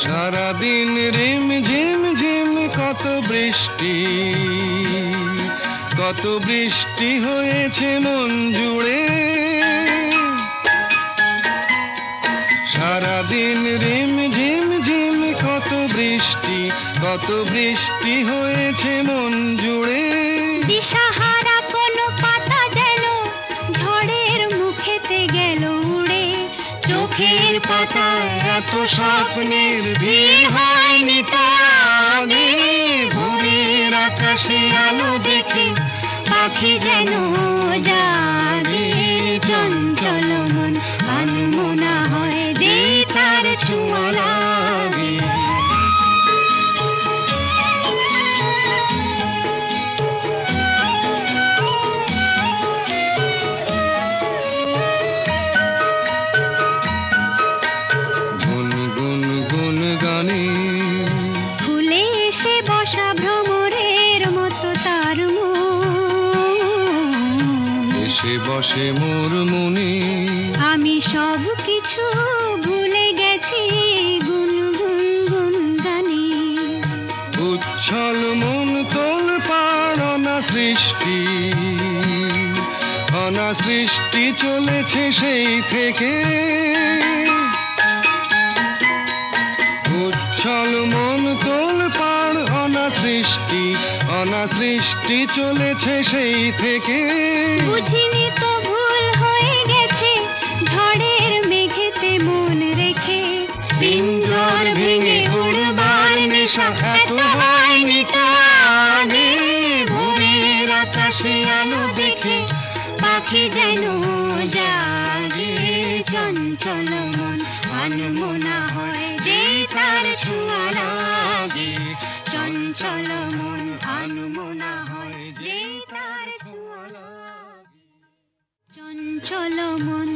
সারাদিন রিম ঝিম ঝিম কত বৃষ্টি হয়েছে মন জুড়ে। সারাদিন রিম ঝিম ঝিম কত বৃষ্টি হয়েছে মন জুড়ে। দিশাহারা কোনো পাতা যেন ঝড়ের মুখেতে গেল উড়ে। চোখের পাতায় এত স্বপ্নের ভিড় হয়নি তো আগে। ভোরের আকাশে আলো দেখে পাখি যেন জাগে। চঞ্চল মন আনমনা হয় যে তার ছোঁয়া লাগে। গুনগুন গুন গানে ফুলে এসে বসা ভ্রমরের মতো তার মন। এসে বসে মোর মনে। আমি সব কিছু ভুলে গেছি গুনগুন গুন গানে। উচ্ছল মন তোল পাড় অনাসৃষ্টি চলেছে সেই থেকে। উচ্ছল মন তোল পাড় অনাসৃষ্টি চলেছে সেই থেকে। বুঝিনি তো ভুল হয়ে গেছে ঝড়ের মেঘেতে মন রেখে। পিঞ্জর ভেঙে উড়বার নেশা এত হয়নি তো আগে। ভোরের আকাশে আলো দেখে পাখি যেন জাগে। চঞ্চল মন আনমনা হয় যে তার ছোঁয়া লাগে। চঞ্চল মন আনমনা হয় যে তার ছোঁয়া লাগে। চঞ্চল মন